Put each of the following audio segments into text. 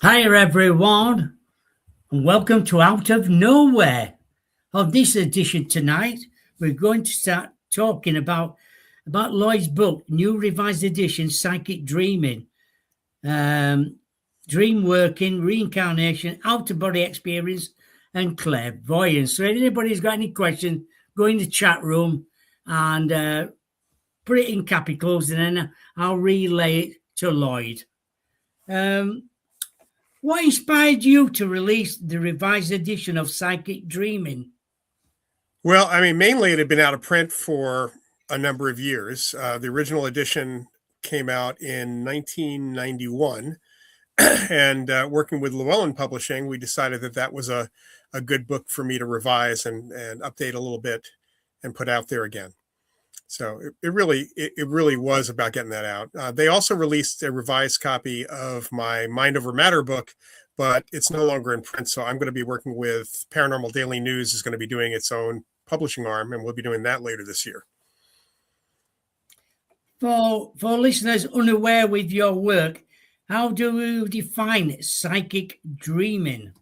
Hi everyone, and welcome to Out of Nowhere. On this edition tonight, we're going to start talking about Loyd's book, new revised edition, Psychic Dreaming, dream working, reincarnation, out-of-body experience, and clairvoyance. So if anybody's got any questions, go in the chat room and put it in capitals, and then I'll relay it to Loyd. What inspired you to release the revised edition of Psychic Dreaming? Well, mainly it had been out of print for a number of years. The original edition came out in 1991. And working with Llewellyn Publishing, we decided that was a good book for me to revise and update a little bit and put out there again. So it really was about getting that out. They also released a revised copy of my Mind Over Matter book, but it's no longer in print. So I'm going to be working with Paranormal Daily News is going to be doing its own publishing arm, and we'll be doing that later this year. For listeners unaware with your work, how do you define psychic dreaming?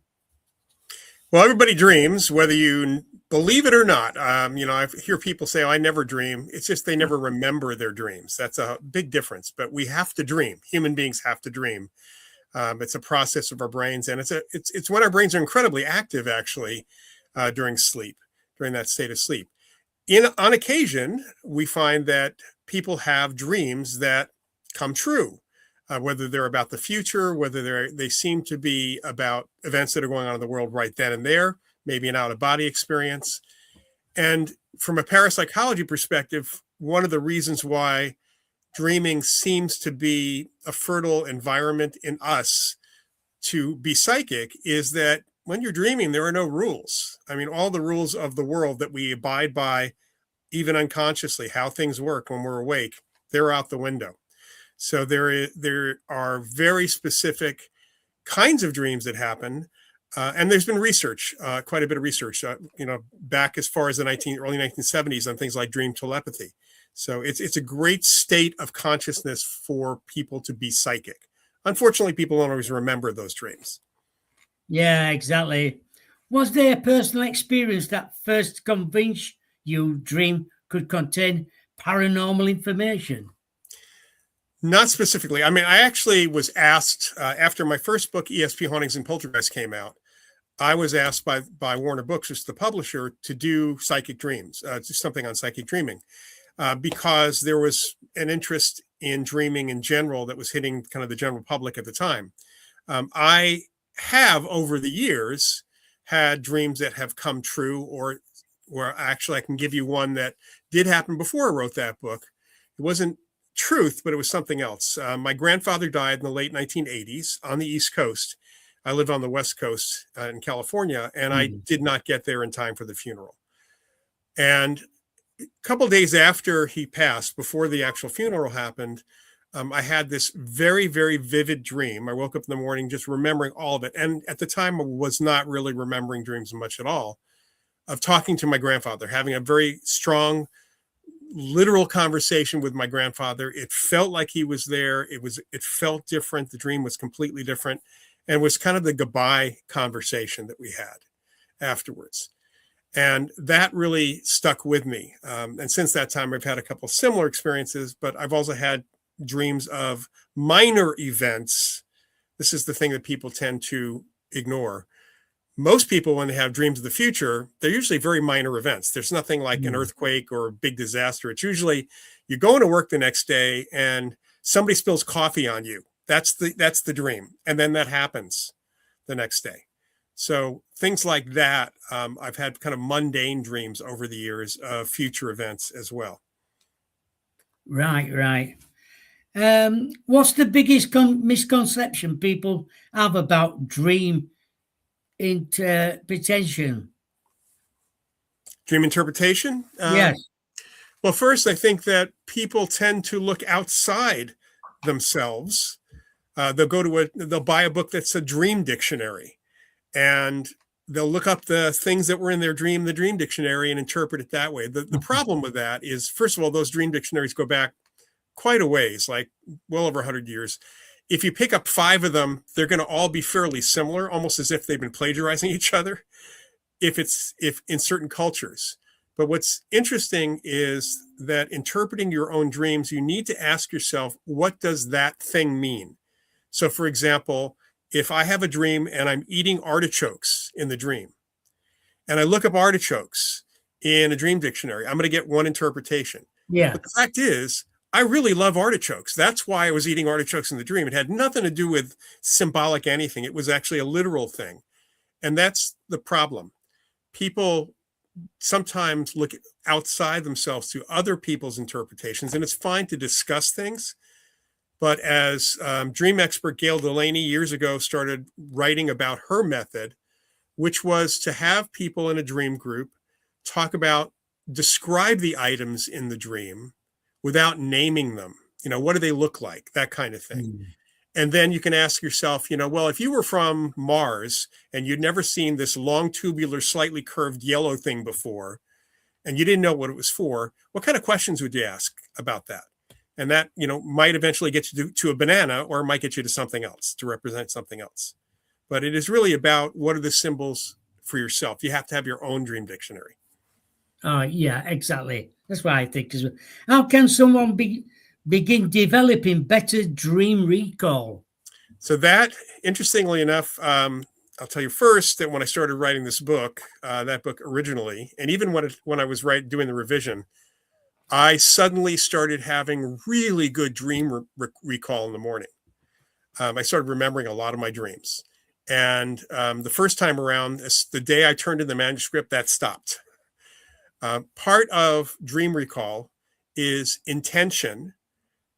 Well, everybody dreams, whether you believe it or not. I hear people say, "Oh, I never dream." It's just they never remember their dreams. That's a big difference. But we have to dream. Human beings have to dream. It's a process of our brains, and it's when our brains are incredibly active, actually, during sleep, during that state of sleep. On occasion, we find that people have dreams that come true. Whether they're about the future, whether they seem to be about events that are going on in the world right then and there, maybe an out-of-body experience. And from a parapsychology perspective, one of the reasons why dreaming seems to be a fertile environment in us to be psychic is that when you're dreaming, there are no rules. All the rules of the world that we abide by, even unconsciously, how things work when we're awake, they're out the window. So there are very specific kinds of dreams that happen, and there's been research, quite a bit of research, back as far as the early 1970s on things like dream telepathy. So it's a great state of consciousness for people to be psychic. Unfortunately, people don't always remember those dreams. Yeah, exactly. Was there a personal experience that first convinced you dream could contain paranormal information? Not specifically. I actually was asked after my first book, ESP Hauntings and Poltergeist, came out. I was asked by Warner Books, which is the publisher, to do psychic dreams, do something on psychic dreaming, because there was an interest in dreaming in general that was hitting kind of the general public at the time. I have, over the years, had dreams that have come true, or actually I can give you one that did happen before I wrote that book. It wasn't truth, but it was something else. My grandfather died in the late 1980s on the East Coast. I live on the West Coast in California, and I did not get there in time for the funeral. And a couple of days after he passed, before the actual funeral happened, I had this very, very vivid dream. I woke up in the morning just remembering all of it. And at the time, I was not really remembering dreams much at all, of talking to my grandfather, having a very strong, literal conversation with my grandfather. It felt like he was there. It felt different. The dream was completely different, and was kind of the goodbye conversation that we had afterwards. And that really stuck with me. And since that time, I've had a couple similar experiences, but I've also had dreams of minor events. This is the thing that people tend to ignore. Most people, when they have dreams of the future, they're usually very minor events. There's nothing like an earthquake or a big disaster. It's usually you're going to work the next day and somebody spills coffee on you. That's the dream. And then that happens the next day. So things like that, I've had kind of mundane dreams over the years of future events as well. Right. What's the biggest misconception people have about dream interpretation? Dream interpretation? Yes. Well, first, I think that people tend to look outside themselves. They'll buy a book that's a dream dictionary, and they'll look up the things that were in their dream, the dream dictionary, and interpret it that way. The problem with that is, first of all, those dream dictionaries go back quite a ways, like well over 100 years. if you pick up 5 of them, they're going to all be fairly similar, almost as if they've been plagiarizing each other, if in certain cultures. But what's interesting is that interpreting your own dreams, you need to ask yourself, what does that thing mean? So, for example, if I have a dream and I'm eating artichokes in the dream, and I look up artichokes in a dream dictionary, I'm going to get one interpretation. Yeah. But the fact is, I really love artichokes. That's why I was eating artichokes in the dream. It had nothing to do with symbolic anything. It was actually a literal thing. And that's the problem. People sometimes look outside themselves to other people's interpretations, and it's fine to discuss things. But as dream expert Gail Delaney years ago started writing about her method, which was to have people in a dream group describe the items in the dream without naming them. What do they look like? That kind of thing. Mm. And then you can ask yourself, well, if you were from Mars and you'd never seen this long, tubular, slightly curved yellow thing before, and you didn't know what it was for, what kind of questions would you ask about that? And that, might eventually get you to a banana, or it might get you to something else, to represent something else. But it is really about, what are the symbols for yourself? You have to have your own dream dictionary. Yeah, exactly. That's what I think as well. How can someone begin developing better dream recall? So that, interestingly enough, I'll tell you first that when I started writing this book, that book originally, and even when I was doing the revision, I suddenly started having really good dream recall in the morning. I started remembering a lot of my dreams. And the first time around, the day I turned in the manuscript, that stopped. Part of dream recall is intention,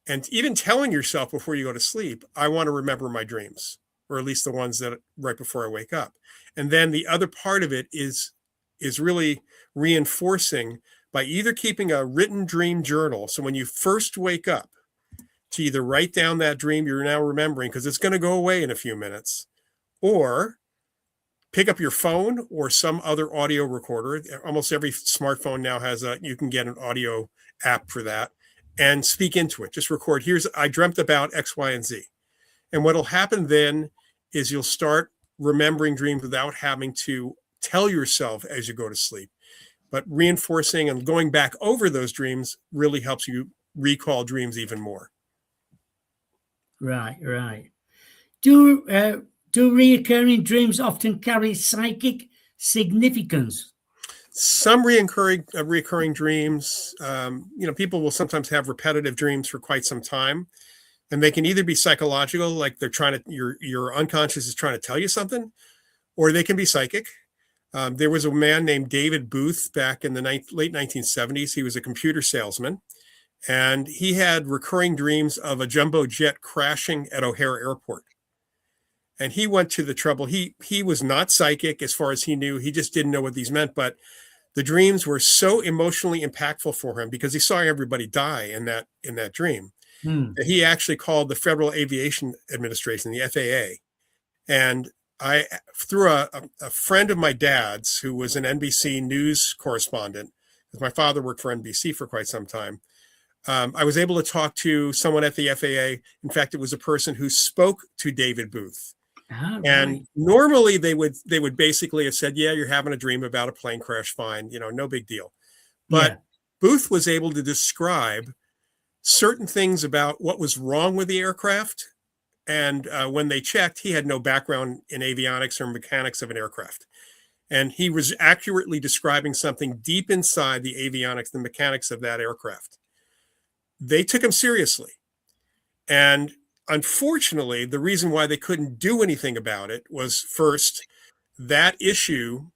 and even telling yourself before you go to sleep, I want to remember my dreams, or at least the ones that right before I wake up. And then the other part of it is really reinforcing by either keeping a written dream journal. So when you first wake up, to either write down that dream you're now remembering, because it's going to go away in a few minutes, or pick up your phone or some other audio recorder. Almost every smartphone now you can get an audio app for that, and speak into it. Just record, I dreamt about X, Y, and Z. And what'll happen then is you'll start remembering dreams without having to tell yourself as you go to sleep. But reinforcing and going back over those dreams really helps you recall dreams even more. Right. Do reoccurring dreams often carry psychic significance? Some reoccurring dreams, people will sometimes have repetitive dreams for quite some time, and they can either be psychological, like your unconscious is trying to tell you something, or they can be psychic. There was a man named David Booth back in the late 1970s. He was a computer salesman, and he had recurring dreams of a jumbo jet crashing at O'Hare Airport. And he went to the trouble. He was not psychic as far as he knew. He just didn't know what these meant. But the dreams were so emotionally impactful for him, because he saw everybody die in that dream, that he actually called the Federal Aviation Administration, the FAA. And through a friend of my dad's, who was an NBC news correspondent, because my father worked for NBC for quite some time, I was able to talk to someone at the FAA. In fact, it was a person who spoke to David Booth. Oh, And right. normally they would basically have said, yeah, you're having a dream about a plane crash, fine, no big deal. But Booth was able to describe certain things about what was wrong with the aircraft. And when they checked, he had no background in avionics or mechanics of an aircraft. And he was accurately describing something deep inside the avionics, the mechanics of that aircraft. They took him seriously. And unfortunately, the reason why they couldn't do anything about it was, first, that issue,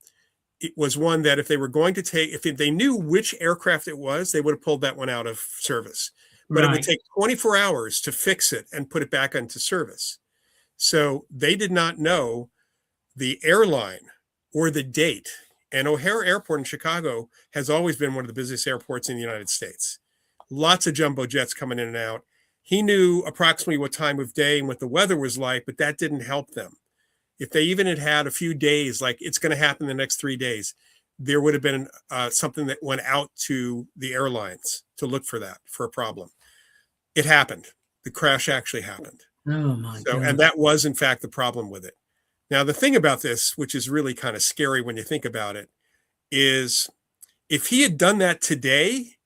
it was one that if they knew which aircraft it was, they would have pulled that one out of service. But It would take 24 hours to fix it and put it back into service. So they did not know the airline or the date. And O'Hare Airport in Chicago has always been one of the busiest airports in the United States. Lots of jumbo jets coming in and out. He knew approximately what time of day and what the weather was like, but that didn't help them. If they even had a few days, like it's going to happen the next 3 days, there would have been something that went out to the airlines to look for a problem. It happened. The crash actually happened. Oh my So, and God. that was in fact the problem with it. Now, the thing about this, which is really kind of scary when you think about it, is if he had done that today,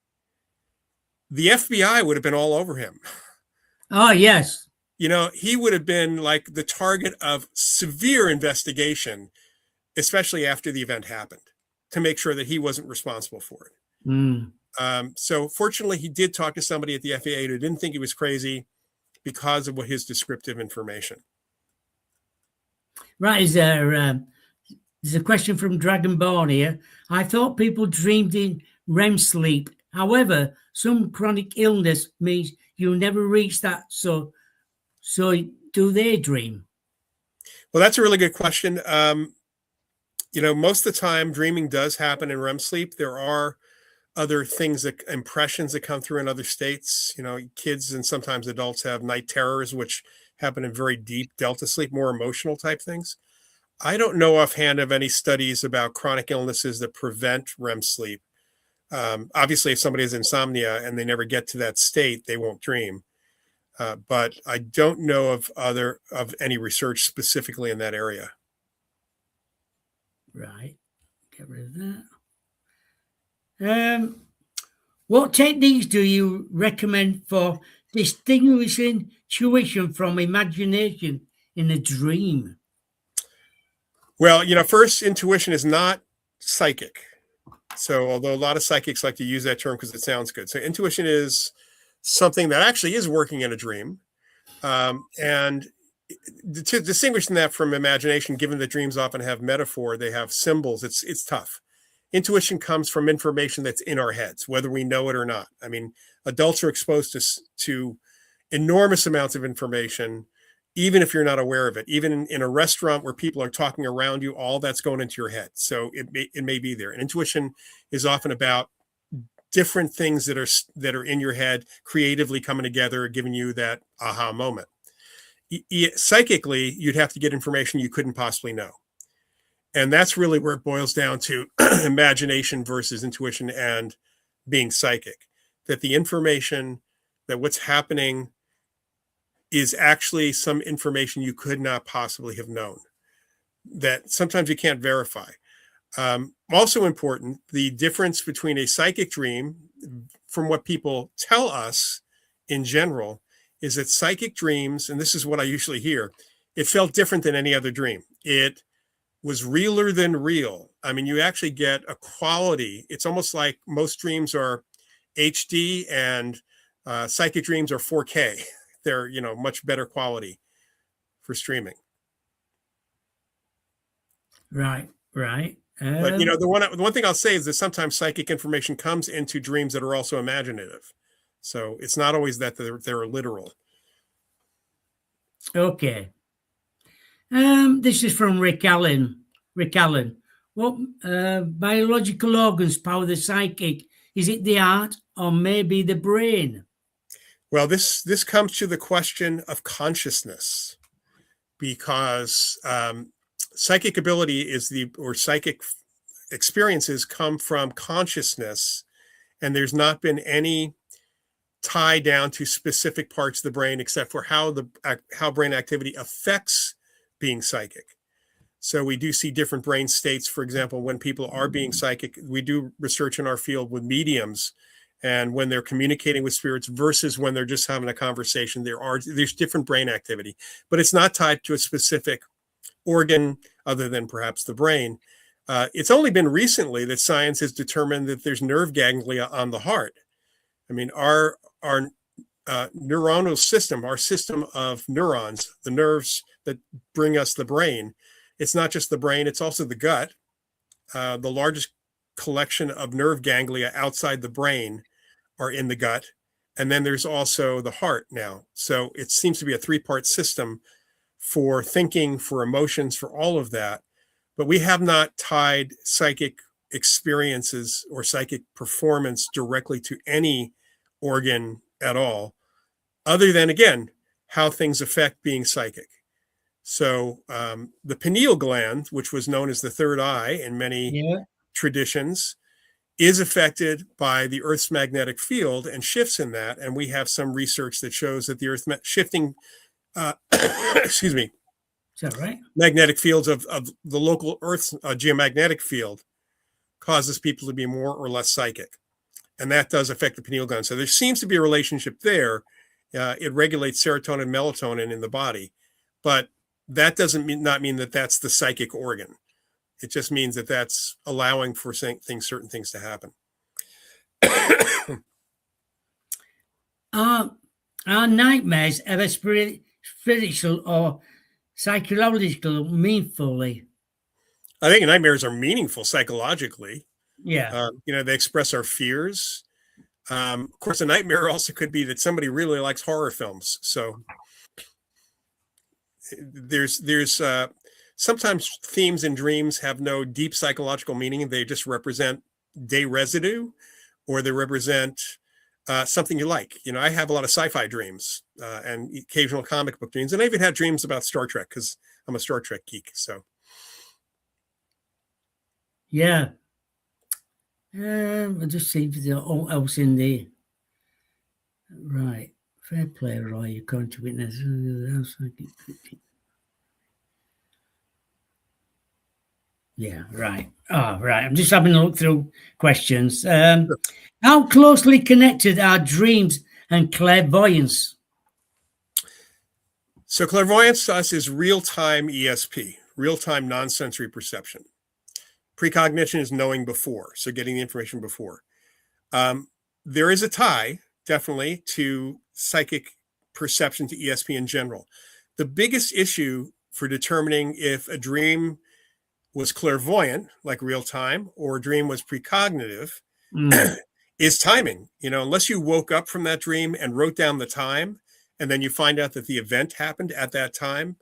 the FBI would have been all over him. Oh, yes. You know, he would have been like the target of severe investigation, especially after the event happened, to make sure that he wasn't responsible for it. Mm. So fortunately, he did talk to somebody at the FAA who didn't think he was crazy because of what his descriptive information. Right, there's a question from Dragonborn here. I thought people dreamed in REM sleep. However, some chronic illness means you never reach that. So do they dream? Well, that's a really good question. You know, most of the time, dreaming does happen in REM sleep. There are other things, that impressions that come through in other states. You know, kids and sometimes adults have night terrors, which happen in very deep delta sleep, more emotional type things. I don't know offhand of any studies about chronic illnesses that prevent REM sleep. Obviously, if somebody has insomnia and they never get to that state, they won't dream. But I don't know of any research specifically in that area. Right. Get rid of that. What techniques do you recommend for distinguishing tuition from imagination in a dream? Well, you know, first, intuition is not psychic. So, although a lot of psychics like to use that term because it sounds good. So, intuition is something that actually is working in a dream. And to distinguish that from imagination, given that dreams often have metaphor, they have symbols, it's tough. Intuition comes from information that's in our heads, whether we know it or not. I mean, adults are exposed to enormous amounts of information, even if you're not aware of it. Even in a restaurant where people are talking around you, all that's going into your head. So it may be there. And intuition is often about different things that are in your head creatively coming together, giving you that aha moment. Psychically, you'd have to get information you couldn't possibly know. And that's really where it boils down to imagination versus intuition and being psychic. That the information, that what's happening is actually some information you could not possibly have known, that sometimes you can't verify. Also important, the difference between a psychic dream, from what people tell us in general, is that psychic dreams, and this is what I usually hear, it felt different than any other dream. It was realer than real. I mean, you actually get a quality. It's almost like most dreams are HD and psychic dreams are 4K. They're, you know, much better quality for streaming. Right. But, you know, the one thing I'll say is that sometimes psychic information comes into dreams that are also imaginative. So it's not always that they're literal. Okay. This is from Rick Allen. What biological organs power the psychic? Is it the heart or maybe the brain? Well, this comes to the question of consciousness, because psychic ability or psychic experiences come from consciousness, and there's not been any tie down to specific parts of the brain except for how brain activity affects being psychic. So we do see different brain states. For example, when people are being psychic, we do research in our field with mediums, and when they're communicating with spirits versus when they're just having a conversation, there's different brain activity, but it's not tied to a specific organ other than perhaps the brain. It's only been recently that science has determined that there's nerve ganglia on the heart. I mean, our neuronal system, our system of neurons, the nerves that bring us the brain, it's not just the brain, it's also the gut. The largest collection of nerve ganglia outside the brain are in the gut. And then there's also the heart now. So it seems to be a 3-part system for thinking, for emotions, for all of that. But we have not tied psychic experiences or psychic performance directly to any organ at all, other than, again, how things affect being psychic. So the pineal gland, which was known as the third eye in many traditions, is affected by the Earth's magnetic field and shifts in that. And we have some research that shows that the Earth shifting excuse me, Is that right? magnetic fields of the local Earth's geomagnetic field causes people to be more or less psychic. And that does affect the pineal gland. So there seems to be a relationship there. It regulates serotonin and melatonin in the body, but that doesn't mean that that's the psychic organ. It just means that that's allowing for certain things to happen. Are nightmares ever spiritual or psychological meaningfully? I think nightmares are meaningful psychologically. Yeah. They express our fears. Of course, a nightmare also could be that somebody really likes horror films. So there's sometimes themes in dreams have no deep psychological meaning. They just represent day residue, or they represent something you like. I have a lot of sci-fi dreams and occasional comic book dreams, and I even had dreams about Star Trek because I'm a Star Trek geek. So yeah. I'll just see if there's all else in there. Right. Fair play, Roy. You're going to witness. Yeah, right. Oh, right. I'm just having a look through questions. How closely connected are dreams and clairvoyance? So clairvoyance to us is real-time ESP, real-time non-sensory perception. Precognition is knowing before, so getting the information before. There is a tie, definitely, to psychic perception to ESP in general. The biggest issue for determining if a dream was clairvoyant, like real time, or a dream was precognitive, is timing. Unless you woke up from that dream and wrote down the time, and then you find out that the event happened at that time,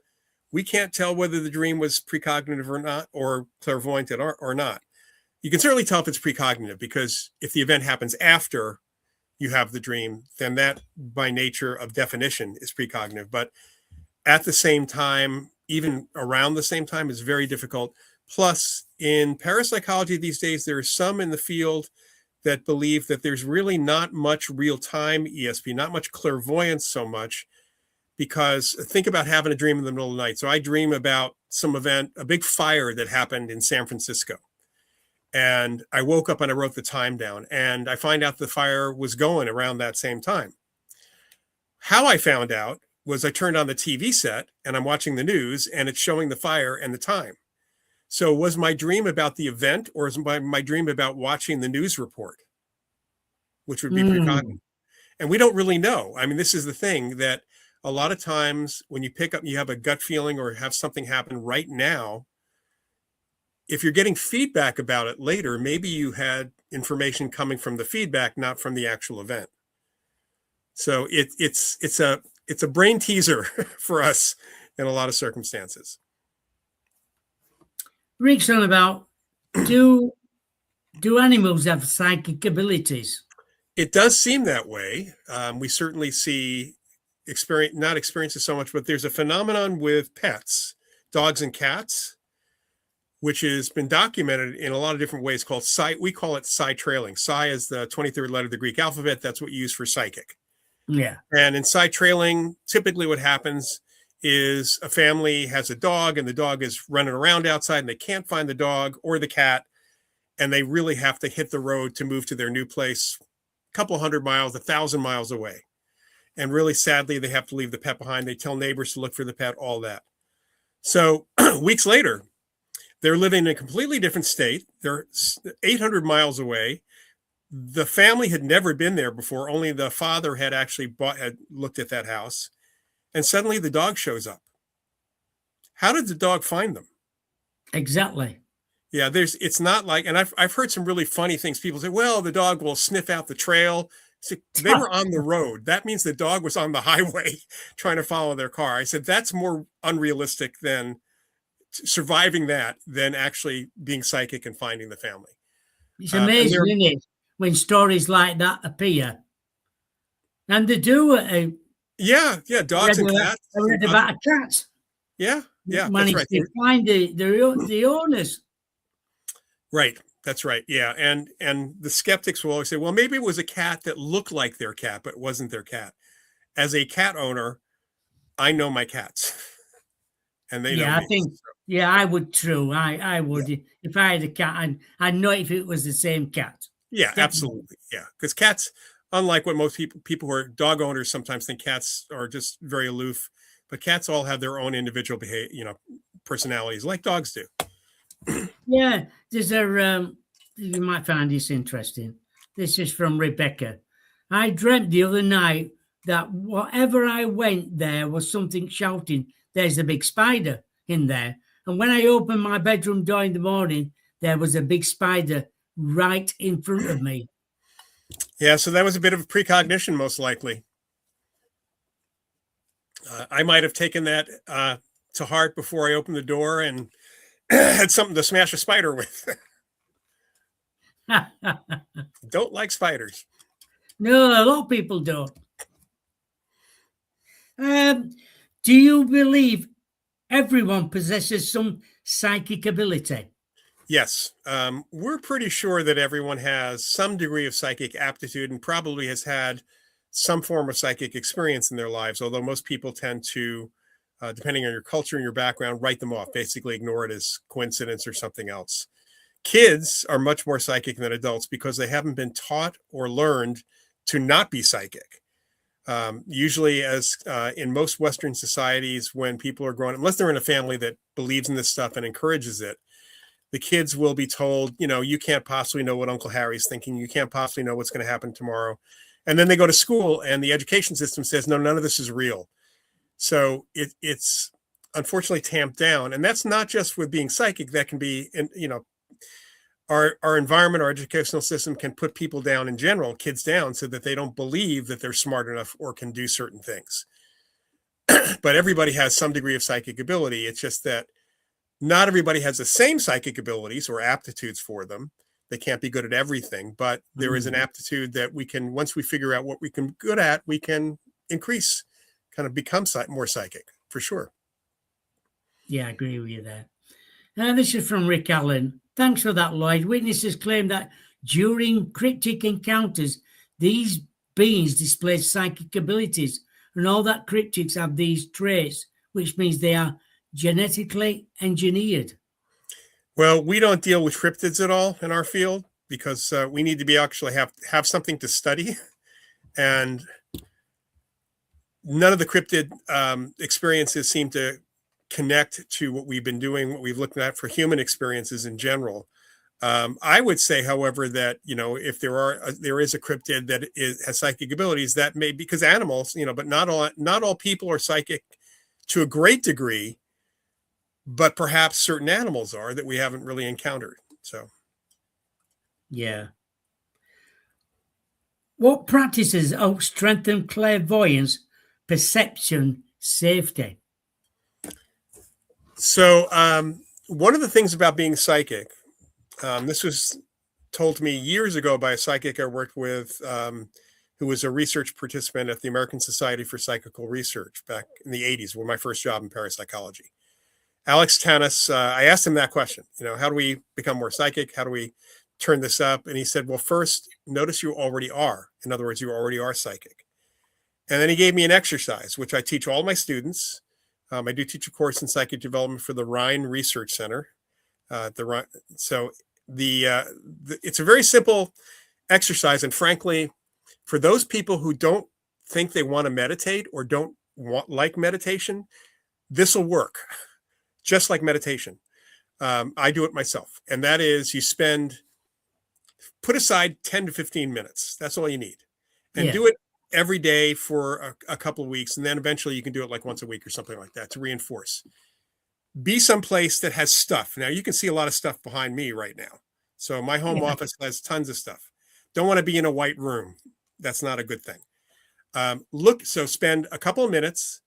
we can't tell whether the dream was precognitive or not, or clairvoyant or not. You can certainly tell if it's precognitive, because if the event happens after you have the dream, then that by nature of definition is precognitive. But at the same time, even around the same time, is very difficult. Plus, in parapsychology these days, there are some in the field that believe that there's really not much real-time ESP, not much clairvoyance so much, because think about having a dream in the middle of the night. So I dream about some event, a big fire that happened in San Francisco. And I woke up and I wrote the time down, and I find out the fire was going around that same time. How I found out was I turned on the TV set and I'm watching the news and it's showing the fire and the time. So was my dream about the event, or is my dream about watching the news report, which would be precognitive? And we don't really know. I mean, this is the thing, that a lot of times when you have a gut feeling or have something happen right now, if you're getting feedback about it later, maybe you had information coming from the feedback, not from the actual event. So it's a brain teaser for us in a lot of circumstances. Rick's on about, do animals have psychic abilities? It does seem that way. We certainly see not experiences so much, but there's a phenomenon with pets, dogs and cats, which has been documented in a lot of different ways called we call it psi trailing. Psi is the 23rd letter of the Greek alphabet. That's what you use for psychic. Yeah. And in psi trailing, typically what happens is a family has a dog and the dog is running around outside and they can't find the dog or the cat. And they really have to hit the road to move to their new place, a couple 100 miles, 1,000 miles away. And really sadly, they have to leave the pet behind. They tell neighbors to look for the pet, all that. So weeks later, they're living in a completely different state. They're 800 miles away. The family had never been there before. Only the father had actually had looked at that house. And suddenly the dog shows up. How did the dog find them? Exactly. Yeah, it's not like, and I've heard some really funny things. People say, well, the dog will sniff out the trail. So they were on the road. That means the dog was on the highway trying to follow their car. I said, that's more unrealistic than surviving that than actually being psychic and finding the family. It's amazing, isn't it, when stories like that appear? And they do. Yeah, dogs and cats. I read about a cat. Yeah, managed that's right. to find the owners. Right, that's right. Yeah, and the skeptics will always say, well, maybe it was a cat that looked like their cat, but it wasn't their cat. As a cat owner, I know my cats and they know Yeah, I me. think, yeah, I would too. I Yeah. would. If I had a cat, I'd know if it was the same cat. Yeah, Definitely. absolutely. Yeah. Because cats, unlike what most people who are dog owners sometimes think cats are just very aloof, but cats all have their own individual behavior, personalities like dogs do. Yeah, there's you might find this interesting. This is from Rebecca. I dreamt the other night that whatever I went there was something shouting, "There's a big spider in there." And when I opened my bedroom door in the morning, there was a big spider right in front of me. Yeah. So that was a bit of precognition, most likely. I might have taken that to heart before I opened the door and had something to smash a spider with. Don't like spiders. No, a lot of people don't. Um, do you believe everyone possesses some psychic ability? Yes, we're pretty sure that everyone has some degree of psychic aptitude and probably has had some form of psychic experience in their lives, although most people tend to, depending on your culture and your background, write them off, basically ignore it as coincidence or something else. Kids are much more psychic than adults because they haven't been taught or learned to not be psychic. Usually, as in most Western societies, when people are growing, unless they're in a family that believes in this stuff and encourages it, the kids will be told, you can't possibly know what Uncle Harry's thinking. You can't possibly know what's going to happen tomorrow. And then they go to school and the education system says, no, none of this is real. So it's unfortunately tamped down. And that's not just with being psychic. That can be, our environment, our educational system can put people down in general, kids down, so that they don't believe that they're smart enough or can do certain things. But everybody has some degree of psychic ability. It's just that not everybody has the same psychic abilities or aptitudes for them. They can't be good at everything, but there is an aptitude that we can, once we figure out what we can be good at, we can increase, kind of become more psychic for sure. Yeah, I agree with you there. This is from Rick Allen. Thanks for that, Lloyd. Witnesses claim that during cryptic encounters, these beings display psychic abilities, and all that cryptics have these traits, which means they are genetically engineered. Well, we don't deal with cryptids at all in our field because we need to be actually have something to study, and none of the cryptid experiences seem to connect to what we've been doing, what we've looked at for human experiences in general. I would say, however, that if there is a cryptid that has psychic abilities, that may, because animals, but not all people are psychic to a great degree, but perhaps certain animals are that we haven't really encountered. So, Yeah. What practices help strengthen clairvoyance, perception, safety? so one of the things about being psychic, this was told to me years ago by a psychic I worked with, who was a research participant at the American Society for Psychical Research back in the 80s, when my first job in parapsychology. Alex Tanis, I asked him that question, how do we become more psychic? How do we turn this up? And he said, well, first, notice you already are. In other words, you already are psychic. And then he gave me an exercise, which I teach all my students. I do teach a course in psychic development for the Rhine Research Center. So it's a very simple exercise. And frankly, for those people who don't think they want to meditate or don't like meditation, this will work. Just like meditation. I do it myself. And that is, put aside 10 to 15 minutes. That's all you need. And do it every day for a couple of weeks. And then eventually you can do it like once a week or something like that to reinforce. Be someplace that has stuff. Now you can see a lot of stuff behind me right now. So my home office has tons of stuff. Don't want to be in a white room. That's not a good thing. So spend a couple of minutes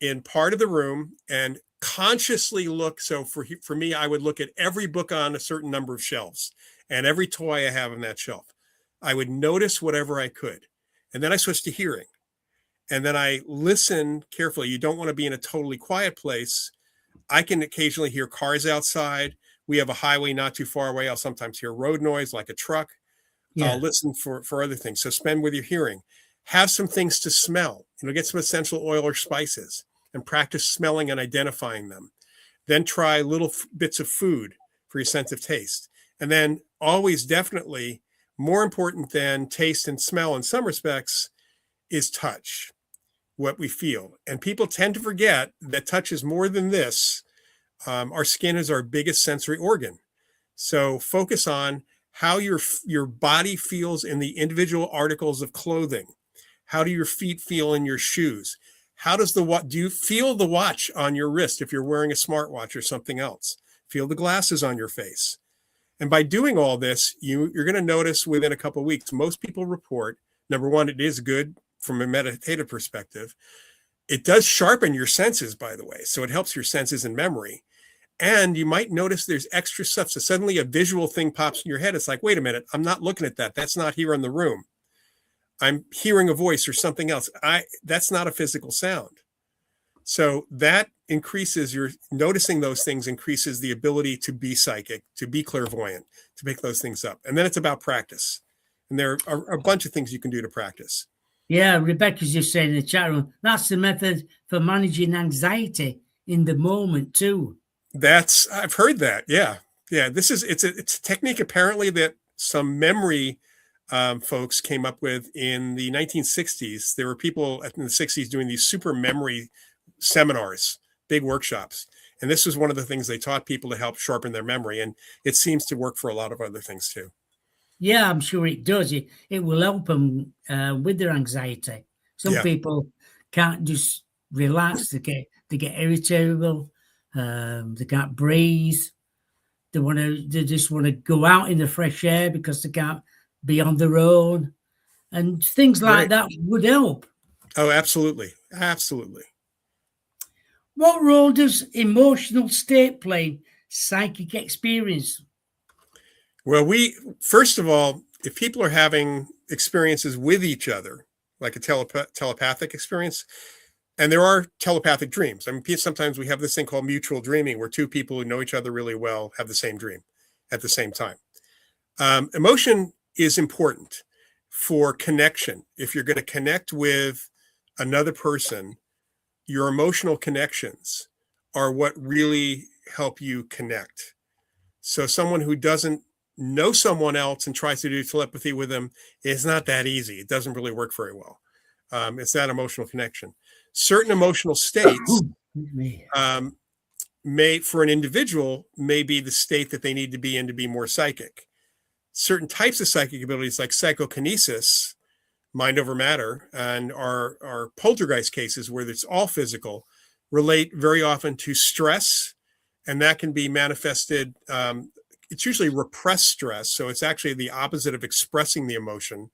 in part of the room and consciously look. So for me, I would look at every book on a certain number of shelves and every toy I have on that shelf. I would notice whatever I could. And then I switch to hearing. And then I listen carefully. You don't want to be in a totally quiet place. I can occasionally hear cars outside. We have a highway not too far away. I'll sometimes hear road noise like a truck. I'll listen for other things. So spend with your hearing. Have some things to smell, get some essential oil or spices and practice smelling and identifying them. Then try little bits of food for your sense of taste. And then always, definitely, more important than taste and smell in some respects is touch, what we feel. And people tend to forget that touch is more than this. Our skin is our biggest sensory organ. So focus on how your body feels in the individual articles of clothing. How do your feet feel in your shoes? How does do you feel the watch on your wrist if you're wearing a smartwatch or something else? Feel the glasses on your face. And by doing all this, you're going to notice within a couple of weeks, most people report, number one, it is good from a meditative perspective. It does sharpen your senses, by the way. So it helps your senses and memory. And you might notice there's extra stuff. So suddenly a visual thing pops in your head. It's like, wait a minute, I'm not looking at that. That's not here in the room. I'm hearing a voice or something else. That's not a physical sound. So that increases noticing those things, increases the ability to be psychic, to be clairvoyant, to pick those things up. And then it's about practice. And there are a bunch of things you can do to practice. Yeah, Rebecca's just saying in the chat room, that's the method for managing anxiety in the moment too. I've heard that. Yeah. Yeah. It's a technique apparently that some memory folks came up with in the 1960s. There were people in the 60s doing these super memory seminars, big workshops. And this was one of the things they taught people to help sharpen their memory. And it seems to work for a lot of other things too. Yeah, I'm sure it does. It will help them with their anxiety. Some people can't just relax. They get irritable. They can't breathe. They just want to go out in the fresh air because they can't be on their own. And things like that would help. Oh, absolutely. Absolutely. What role does emotional state play in psychic experience? Well, first of all, if people are having experiences with each other, like a telepathic experience, and there are telepathic dreams. I mean, sometimes we have this thing called mutual dreaming, where two people who know each other really well have the same dream at the same time. Emotion is important for connection. If you're going to connect with another person, your emotional connections are what really help you connect. So someone who doesn't know someone else and tries to do telepathy with them, it's not that easy. It doesn't really work very well. It's that emotional connection. Certain emotional states for an individual, may be the state that they need to be in to be more psychic. Certain types of psychic abilities, like psychokinesis, mind over matter, and our poltergeist cases where it's all physical, relate very often to stress, and that can be manifested. It's usually repressed stress, so it's actually the opposite of expressing the emotion.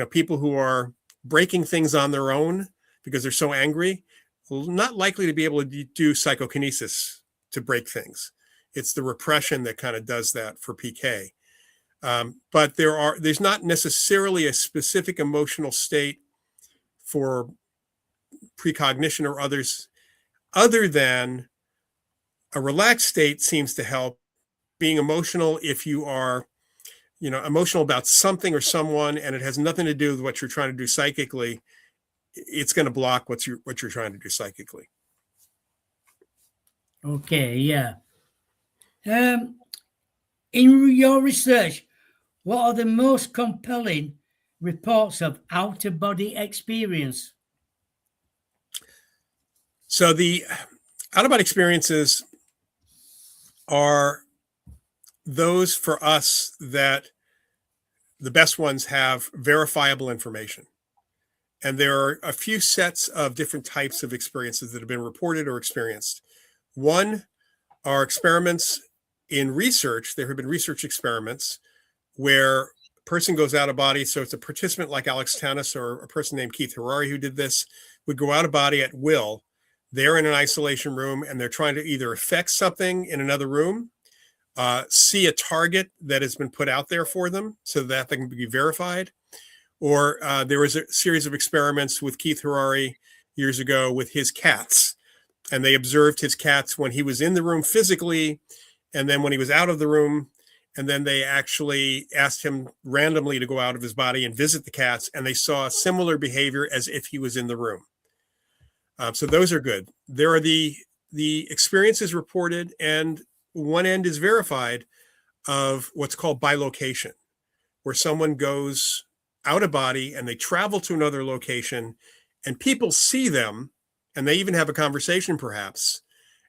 People who are breaking things on their own because they're so angry, not likely to be able to do psychokinesis to break things. It's the repression that kind of does that for PK. But there's not necessarily a specific emotional state for precognition or others, other than a relaxed state seems to help. Being emotional, if you are, emotional about something or someone, and it has nothing to do with what you're trying to do psychically, it's going to block what you're trying to do psychically. Okay, yeah. In your research, what are the most compelling reports of out-of-body experience? So the out-of-body experiences are those for us that the best ones have verifiable information. And there are a few sets of different types of experiences that have been reported or experienced. One are experiments in research. There have been research experiments where a person goes out of body. So it's a participant like Alex Tanis or a person named Keith Harari who did this, would go out of body at will. They're in an isolation room and they're trying to either affect something in another room, see a target that has been put out there for them so that they can be verified. Or there was a series of experiments with Keith Harari years ago with his cats. And they observed his cats when he was in the room physically, and then when he was out of the room. And then they actually asked him randomly to go out of his body and visit the cats, and they saw similar behavior as if he was in the room. So those are good. There are the experiences reported, and one end is verified, of what's called bilocation, where someone goes out of body and they travel to another location, and people see them, and they even have a conversation perhaps.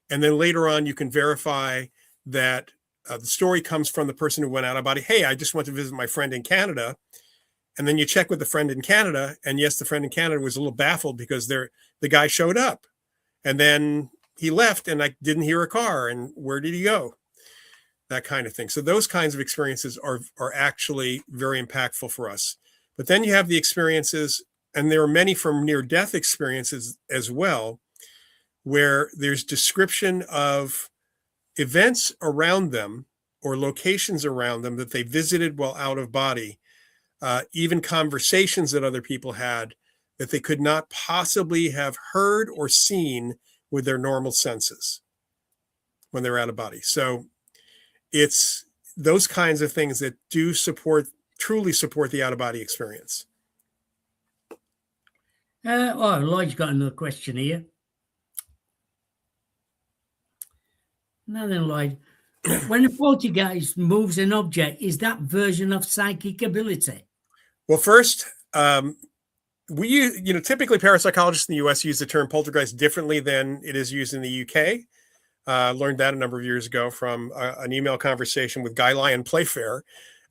And then later on, you can verify that the story comes from the person who went out of body. Hey, I just went to visit my friend in Canada. And then you check with the friend in Canada, and yes, the friend in Canada was a little baffled because the guy showed up, and then he left, and I didn't hear a car, and where did he go? That kind of thing. So those kinds of experiences are actually very impactful for us. But then you have the experiences, and there are many from near-death experiences as well, where there's description of events around them or locations around them that they visited while out of body. Even conversations that other people had that they could not possibly have heard or seen with their normal senses when they're out of body. So it's those kinds of things that do truly support the out-of-body experience. Lloyd's got another question here. Now then, Lloyd, when a poltergeist moves an object, is that version of psychic ability? Well, first, we use, typically parapsychologists in the U.S. use the term poltergeist differently than it is used in the U.K. Learned that a number of years ago from an email conversation with Guy Lyon Playfair.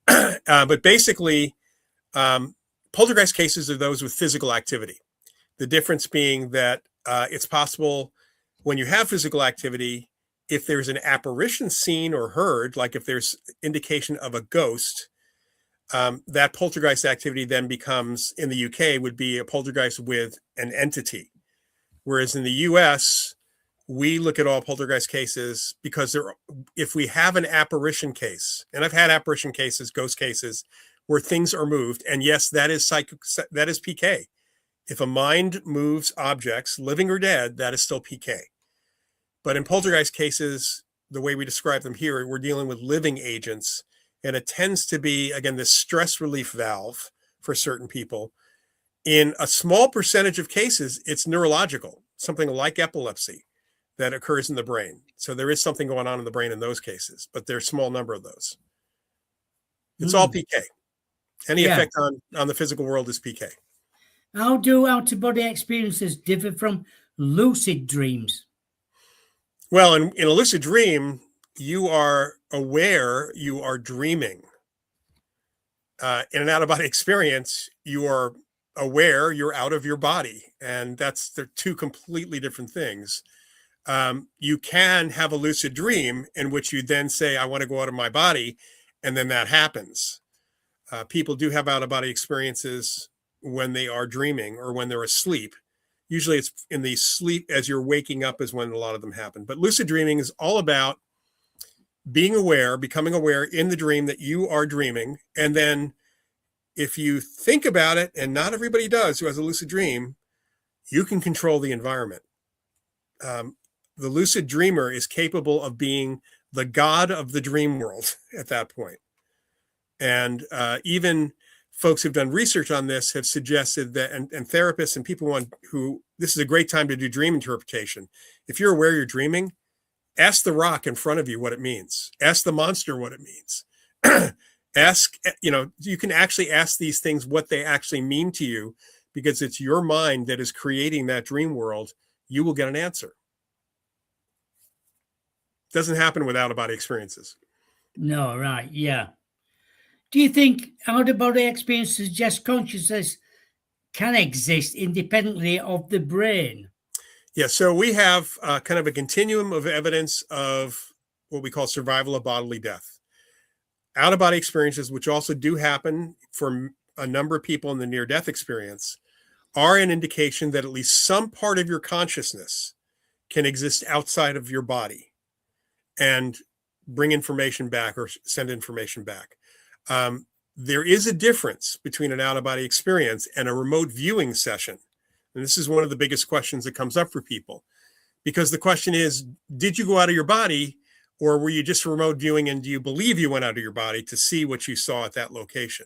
But basically, poltergeist cases are those with physical activity. The difference being that it's possible when you have physical activity, if there's an apparition seen or heard, like if there's indication of a ghost, that poltergeist activity then becomes, in the UK, would be a poltergeist with an entity. Whereas in the US, we look at all poltergeist cases because if we have an apparition case, and I've had apparition cases, ghost cases, where things are moved, and yes, that is PK. If a mind moves objects, living or dead, that is still PK. But in poltergeist cases, the way we describe them here, we're dealing with living agents, and it tends to be, again, this stress relief valve for certain people. In a small percentage of cases, it's neurological, something like epilepsy that occurs in the brain. So there is something going on in the brain in those cases, but there's a small number of those. It's all PK. Any effect on the physical world is PK. How do out-of-body experiences differ from lucid dreams? Well, in a lucid dream, you are aware you are dreaming. In an out-of-body experience, you are aware you're out of your body, and they're two completely different things. You can have a lucid dream in which you then say, I want to go out of my body, and then that happens. People do have out-of-body experiences when they are dreaming or when they're asleep. Usually it's in the sleep as you're waking up is when a lot of them happen. But lucid dreaming is all about being aware, becoming aware in the dream that you are dreaming. And then if you think about it, and not everybody does who has a lucid dream, you can control the environment. The lucid dreamer is capable of being the god of the dream world at that point. And even folks who've done research on this have suggested that, and therapists and people this is a great time to do dream interpretation. If you're aware you're dreaming, ask the rock in front of you what it means. Ask the monster what it means. You can actually ask these things what they actually mean to you, because it's your mind that is creating that dream world. You will get an answer. It doesn't happen with out-of-body experiences. No, right, yeah. Do you think out-of-body experiences suggest consciousness can exist independently of the brain? Yeah, so we have kind of a continuum of evidence of what we call survival of bodily death. Out-of-body experiences, which also do happen for a number of people in the near-death experience, are an indication that at least some part of your consciousness can exist outside of your body and bring information back or send information back. There is a difference between an out-of-body experience and a remote viewing session. And this is one of the biggest questions that comes up for people, because the question is, did you go out of your body, Or were you just remote viewing, and do you believe you went out of your body to see what you saw at that location?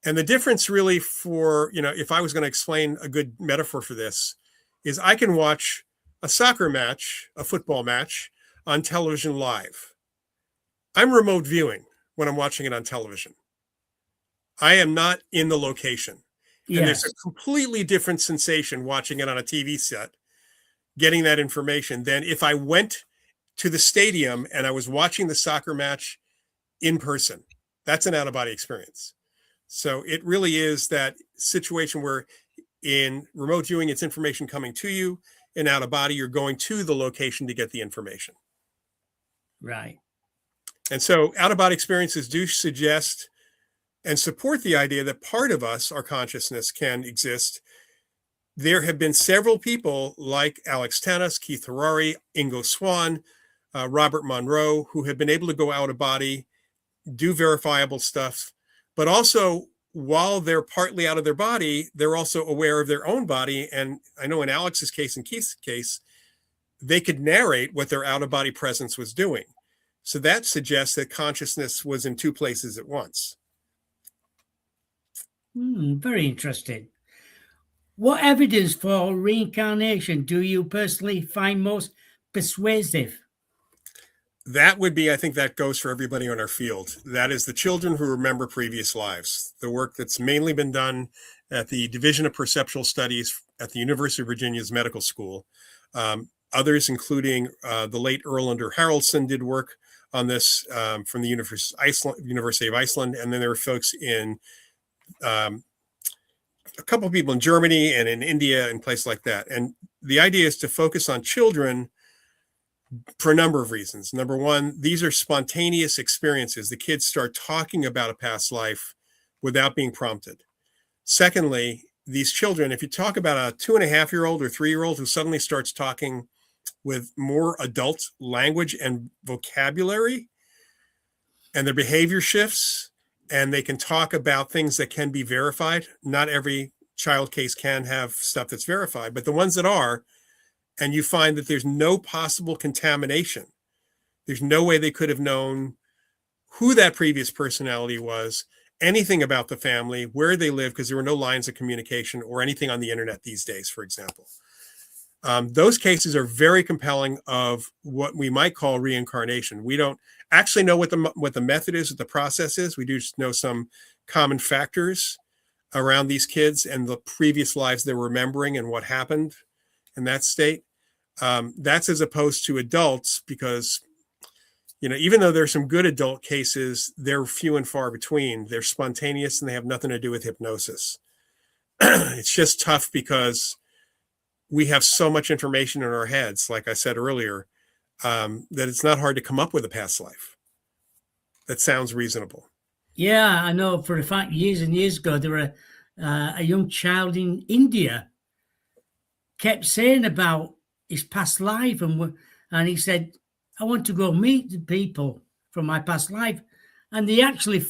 And the difference really for, if I was going to explain a good metaphor for this, is I can watch a soccer match, a football match on television live. I'm remote viewing when I'm watching it on television. I am not in the location. Yes. And there's a completely different sensation watching it on a TV set, getting that information, than if I went to the stadium and I was watching the soccer match in person. That's an out-of-body experience. So it really is that situation where in remote viewing, it's information coming to you. In out-of-body, you're going to the location to get the information. Right. And so out-of-body experiences do suggest and support the idea that part of us, our consciousness, can exist. There have been several people like Alex Tannis, Keith Harari, Ingo Swann, Robert Monroe, who have been able to go out of body, do verifiable stuff, but also while they're partly out of their body, they're also aware of their own body. And I know in Alex's case and Keith's case, they could narrate what their out-of-body presence was doing. So that suggests that consciousness was in two places at once. Very interesting. What evidence for reincarnation do you personally find most persuasive? That would be, I think that goes for everybody in our field. That is the children who remember previous lives. The work that's mainly been done at the Division of Perceptual Studies at the University of Virginia's Medical School. Others, including the late Erlander Haraldsson, did work on this from the University of Iceland. And then there were folks in a couple of people in Germany and in India and places like that. And the idea is to focus on children for a number of reasons. Number one, these are spontaneous experiences. The kids start talking about a past life without being prompted. Secondly, these children, if you talk about a 2.5-year-old or 3-year-old who suddenly starts talking with more adult language and vocabulary, and their behavior shifts, and they can talk about things that can be verified. Not every child case can have stuff that's verified, but the ones that are, and you find that there's no possible contamination. There's no way they could have known who that previous personality was, anything about the family, where they live, because there were no lines of communication or anything on the internet these days, for example. Those cases are very compelling of what we might call reincarnation. We don't actually know what the method is, what the process is. We do just know some common factors around these kids and the previous lives they're remembering and what happened in that state. That's as opposed to adults, because, even though there's some good adult cases, they're few and far between. They're spontaneous and they have nothing to do with hypnosis. It's just tough because we have so much information in our heads, like I said earlier, that it's not hard to come up with a past life that sounds reasonable. Yeah, I know for a fact years and years ago, there were a young child in India kept saying about his past life, and he said, I want to go meet the people from my past life. And they actually